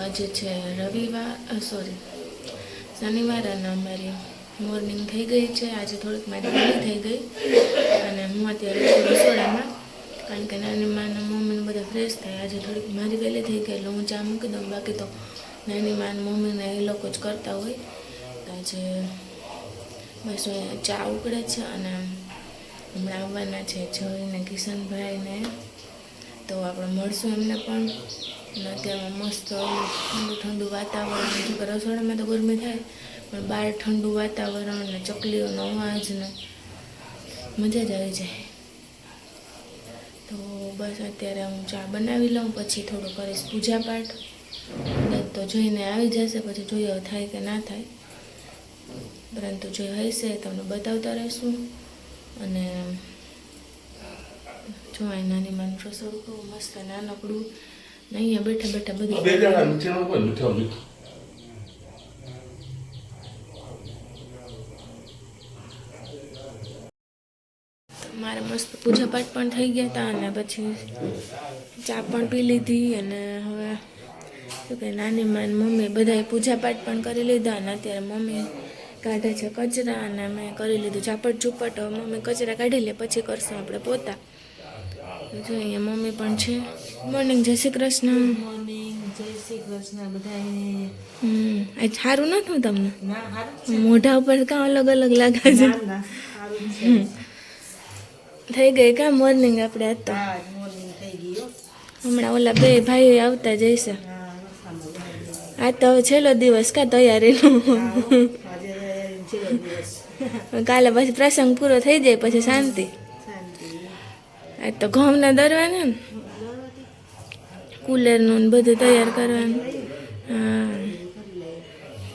આજે છે રવિવાર, શનિવાર, અને અમારી મોર્નિંગ થઈ ગઈ છે. આજે થોડીક મારી વહેલી થઈ ગઈ અને હું અત્યારે રસોડામાં, કારણ કે નાની માને મમ્મીને બધા ફ્રેશ થાય. આજે થોડીક મારી વહેલી થઈ ગઈ એટલે હું ચા મૂકી દઉં. બાકી તો નાની માને મમ્મીને એ લોકો જ કરતા હોય. તો આજે બસ અહીંયા ચા ઉકળે છે અને હમણાં આવવાના છે જઈને કિશનભાઈને, તો આપણે મળશું એમને પણ. અને અત્યારમાં મસ્ત ઠંડુ ઠંડુ વાતાવરણ, જો કે રસોડામાં તો ગરમી થાય પણ બહાર ઠંડુ વાતાવરણ ને ચકલીઓનો અવાજ ને મજા જ આવી જાય. તો બસ અત્યારે હું ચા બનાવી લઉં, પછી થોડું કરીશ પૂજાપાઠ. તો જોઈને આવી જશે, પછી જોઈએ થાય કે ના થાય, પરંતુ જો હશે તમને બતાવતા રહેશું. અને જો અહીં નાની માનું રસોડું કેવું મસ્ત નાનકડું, ને અહીંયા બેઠા બેઠા બધું મારે મસ્ત પૂજાપાઠ પણ થઈ ગયા હતા અને પછી ચા પણ પી લીધી. અને હવે શું કે નાની માન મમ્મી બધાએ પૂજાપાઠ પણ કરી લીધા અને અત્યારે મમ્મી કાઢે છે કચરા અને મેં કરી લીધું ઝાપટ ઝૂપટ. હવે મમ્મી કચરા કાઢી લે પછી કરશું આપણે પોતા. જો અહીંયા મમ્મી પણ છે. મોર્નિંગ, જય શ્રી કૃષ્ણ. મોર્નિંગ, જય શ્રી કૃષ્ણ બધાને. આજ સારું નતું તમને? મોઢા ઉપર કાં અલગ અલગ લાગે છે? થઈ ગઈ કાં મોર્નિંગ આપણે? આજ તો હમણાં ઓલા બે ભાઈઓ આવતા જઈશે. આજ તો હવે છેલ્લો દિવસ કાં તૈયારીનો. કાલે પછી પ્રસંગ પૂરો થઈ જાય પછી શાંતિ. આજ તો ઘઉંના દરવાના ને કુલરનું ને બધું તૈયાર કરવાનું. હા,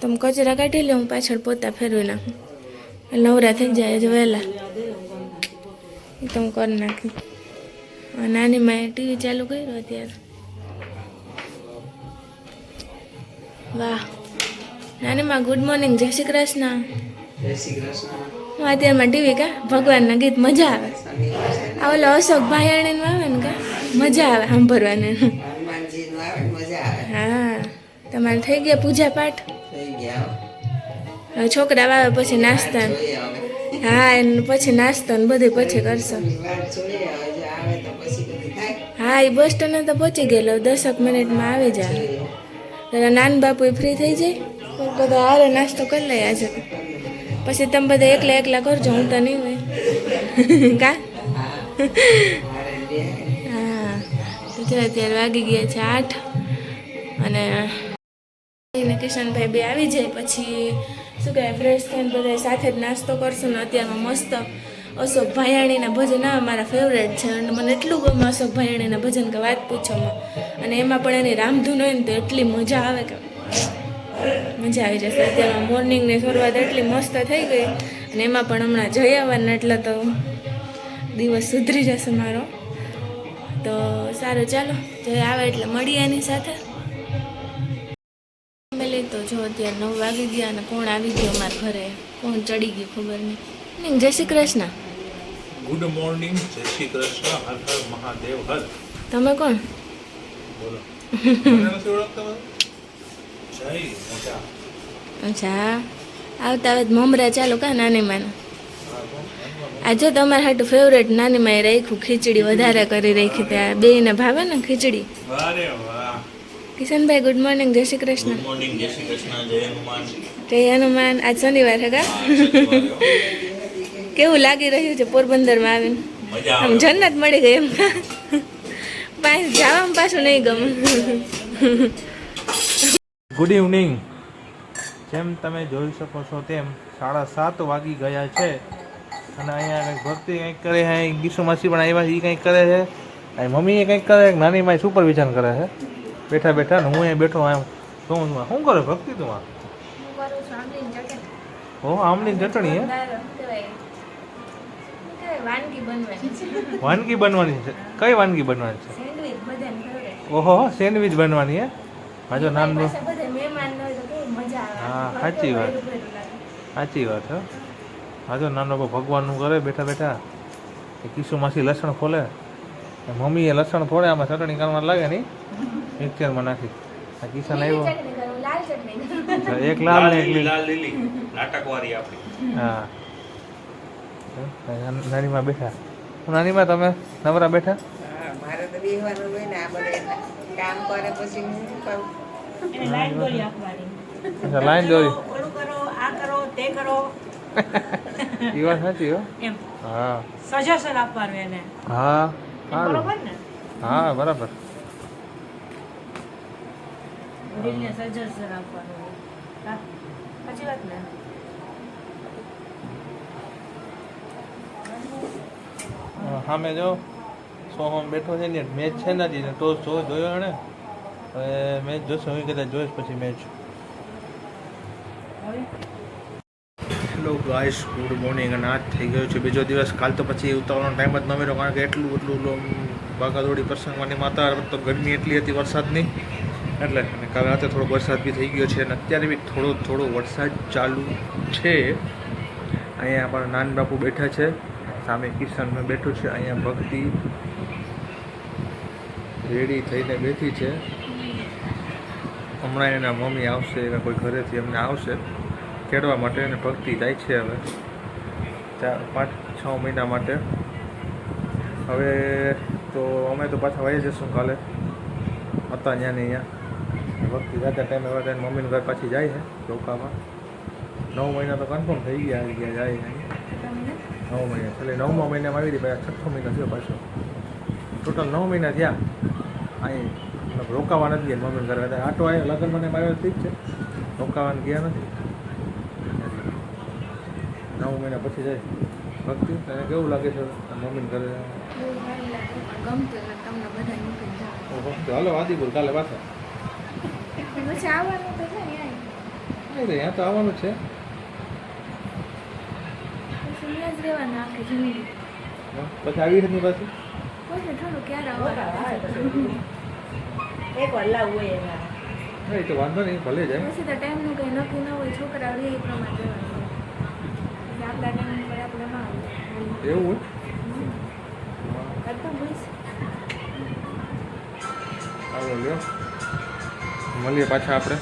તમે કચરા કાઢી લે, હું પાછળ પોતા ફેરવી નાખું. નવરા થઈ જાય છે વહેલા, તો હું કરી નાખી. નાની માએ ટીવી ચાલુ કર્યું અત્યારે. વાહ નાની માં, ગુડ મોર્નિંગ, જય શ્રી કૃષ્ણ. જય શ્રી કૃષ્ણ. હું અત્યારમાં ટીવી કા ભગવાનના ગીત મજા આવે. આ ઓલો અશોક ભાયાણીનું આવે ને કા મજા આવે સાંભળવાની. હા, તમારે થઈ ગયા પૂજા પાઠ? હવે છોકરા આવે પછી નાસ્તા. હા, એને પછી નાસ્તો ને બધું પછી કરશો. હા, એ બસ સ્ટેન્ડ તો પહોંચી ગયેલો, 10 મિનિટમાં આવી જાય. એટલે નાન બાપુ ફ્રી થઈ જાય બધા હારે નાસ્તો કરી લઈએ આજે. પછી તમે બધા એકલા એકલા કરજો, હું તો નહીં હોય કા. હા, તો અત્યારે વાગી ગયા છે 8 અને કિશનભાઈ બે આવી જાય પછી શું કહેવાય ફ્રેશ થઈને બધા સાથે જ નાસ્તો કરશું. ને અત્યારમાં મસ્ત અશોક ભાયાણીના ભજન આવે, મારા ફેવરેટ છે અને મને એટલું ગમે અશોક ભાયાણીના ભજન કે વાત પૂછોમાં. અને એમાં પણ એની રામધૂન હોય ને તો એટલી મજા આવે કે મજા આવી જશે. અત્યારમાં મોર્નિંગની શરૂઆત એટલી મસ્ત થઈ ગઈ અને એમાં પણ હમણાં જઈ આવવાના એટલે તો દિવસ સુધરી જશે મારો. તો સારું, ચાલો જઈ આવે એટલે મળીએ એની સાથે. તો જો અત્યારે 9 વાગી ગયા અને કોણ આવી ગયો અમારા ઘરે, કોણ ચડી ગયું ખબર નહીં. જય શ્રી કૃષ્ણ. ગુડ મોર્નિંગ, જય શ્રી કૃષ્ણ, હર હર મહાદેવ હર. તમે કોણ? બોલો. મને નથી ઓળખતા? જય મોટા. અચ્છા, આવતા આવે મમરા ચાલુ કા નાની માને. આ જો તમારા હાટું ફેવરેટ નાની માએ રાખ્યું, ખીચડી વધારે કરી રાખી. ત્યાં બેયને ભાવે ને ખીચડી. અરે વાહ. કિશનભાઈ ગુડ મોર્નિંગ, જય શ્રી કૃષ્ણ. ગુડ મોર્નિંગ, જય શ્રી કૃષ્ણ, જય હનુમાન. જય હનુમાન. આજ શનિવાર છે કા? કેવું લાગી રહ્યું છે પોરબંદરમાં આવીને? આમ જન્નત મળી ગઈ એમ. જવામાં પાછું નહીં ગમે. Good evening. જેમ તમે જોઈ શકો છો તેમ 7:30 વાગી ગયા છે અને અહીંયા કંઈક ભક્તિ કંઈક કરે છે. ગીસુ માસી પણ આવ્યા, એ કંઈક કરે છે. અહીં મમ્મીએ કંઈક કરે, નાની માય સુપરવિઝન કરે છે બેઠા બેઠા. ને હું અહીંયા બેઠો એમ શું શું કરે ભક્તિ તું? ઓ આમની ચટણી હે? વાનગી બનવાની છે? કઈ વાનગી બનવાની છે? ઓહો, સેન્ડવિચ બનવાની હે? હા જો નાનું. હા સાચી વાત, સાચી વાત હો. હા જો નાનો ભગવાનનું કરે બેઠા બેઠા. કિશુ માસી લસણ ફોલે, મમ્મીએ લસણ ફોડે, આમાં ચટણી કરવા લાગે નહીં મિક્સરમાં નાખી. આ કિશન આવ્યો ચટણી કરું, લાલ ચટણી કરું. અચ્છા, એક લાલ ને એક લીલી. લાલ લીલી નાટકવાળી આપણી. હા નાનીમાં બેઠા નાનીમાં તમે નવરા બેઠા મારે તો બેહવાનું હોય ને આ બધે કામ કરે પછી હું શું કરું? એને લાઈન દોરી આપવાની. અચ્છા લાઈન દોરી ઓલું કરો, આ કરો, તે કરો. એ વાત સાચી હો એમ હા સજેશન આપવાનું એને. હા સારું બરોબર ને? હા બરાબર વડીલને સજેશન આપવાનું. હા, સાચી વાત ને? સામે જો સોહમ બેઠો છે ને મેચ છે ને હજી ટોસ જોયો ને હવે મેચ જોશે હું કદાચ જોઈશ પછી મેચ હવે હેલો ગાઈસ ગુડ મોર્નિંગ અને આજ થઈ ગયો છે બીજો દિવસ કાલ તો પછી ઉતાવળનો ટાઈમ જ ન મળ્યો કારણ કે એટલું ભાગાદોડી પ્રસંગવાની માતા તો ગરમી એટલી હતી વરસાદની એટલે અને કાલે રાતે થોડો વરસાદ બી થઈ ગયો છે અને અત્યારે બી થોડો વરસાદ ચાલુ છે અહીંયા આપણા નાન બાપુ બેઠા છે સામે કિશનમાં બેઠું છે અહીંયા ભક્તિ રેડી થઈને બેઠી છે હમણાં એના મમ્મી આવશે કે કોઈ ઘરેથી એમને આવશે ખેડવા માટે અને ભક્તિ જાય છે હવે 5-6 મહિના માટે હવે તો અમે તો પાછા વહી જઈશું કાલે હતા ત્યાં ને અહીંયા ભક્તિ જાતા ટાઈમે હવે તેને મમ્મીનું ઘર પાછી જાય છે રોકામાં 9 મહિના તો કન્ફર્મ થઈ ગયા આવી ગયા જાય અહીં 9 મહિના એટલે 9મા મહિનામાં આવી રહી પછી 6 મહિના થયો પાછો ટોટલ 9 મહિના થયા અહીં રોકાવા નથી ગયા મમ્મીને ઘરે આટો આવ્યો લગ્ન મને આવ્યો ઠીક છે રોકાવાનું ગયા નથી 9 મહિના પછી જાય ભક્તિ તને કેવું લાગે છે મમ્મીને ઘરે બહુ સારું લાગે. ગમતું એટલે તમને બધા મૂકીને જાઓ. ભક્તિ હાલો આદિ બોલ કાલે પાછા પછી આવવાનું તો છે ને યાર. નહીં રે ત્યાં તો આવવાનું છે પછી ત્યાં જ રહેવાનું આખી જિંદગી. પછી આવી નથી પાછી પછી થોડું ક્યારે આવવાનું. એક વાર લાવવું હોય એના. હા એ તો વાંધો નહીં ભલે જાય પછી તો ટાઈમનું કંઈ નક્કી ન હોય છોકરાઓ રહે એ પ્રમાણે રહેવાનું. પછી આપણા ટાઈમ પર આપણે ના આવે. એવું કરતા હોઈશ. હોય લ્યો મળીએ પાછા આપણે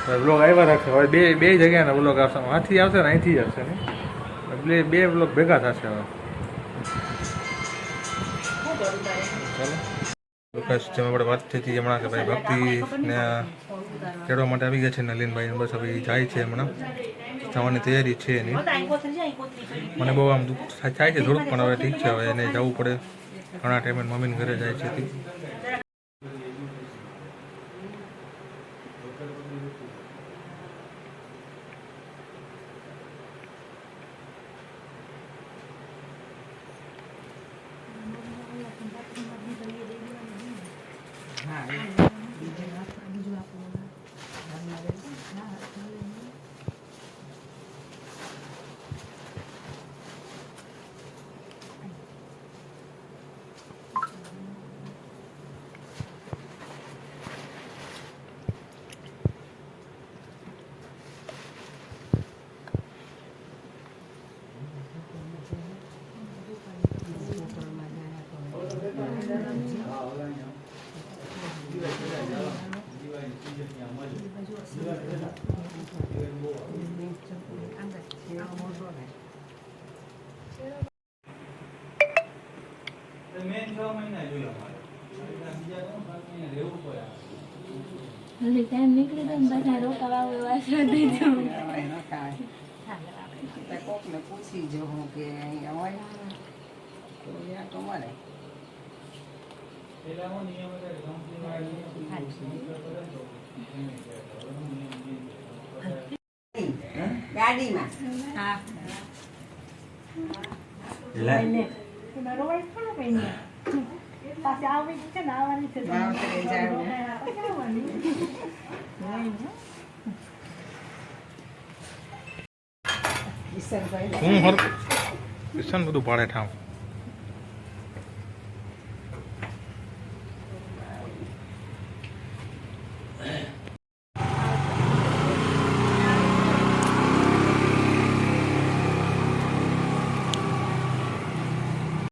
હવે બ્લોગ આવ્યા રાખશે હવે બે જગ્યાના બ્લોગ આવશે આથી આવશે ને અહીંથી આવશે ને બે બ્લોગ ભેગા થશે હવે ચાલો બસ જેમ આપણે વાત થઈ હતી હમણાં કે ભાઈ ભક્તિને ખેડવા માટે આવી ગયા છે નલિનભાઈ બસ હવે ઈ જાય છે હમણાં જવાની તૈયારી છે એની મને બહુ આમ દુઃખ થાય છે થોડુંક પણ હવે ઠીક છે હવે એને જવું પડે ઘણા ટાઈમે મમ્મીને ઘરે જાય છે તી હા હજી ટાઈમ નીકળી જાય ને પાછા રોકાવા આવે એવા આશા થઈ જવું. કોકને પૂછી જો હું કે અહીંયા હોય તો ત્યાં તો મળે ગાડીમાં હા. પાસે આવી છે ને આવવાની છે. માવતરે જાવું. હું હર કિશન બધું પાડે ઠામ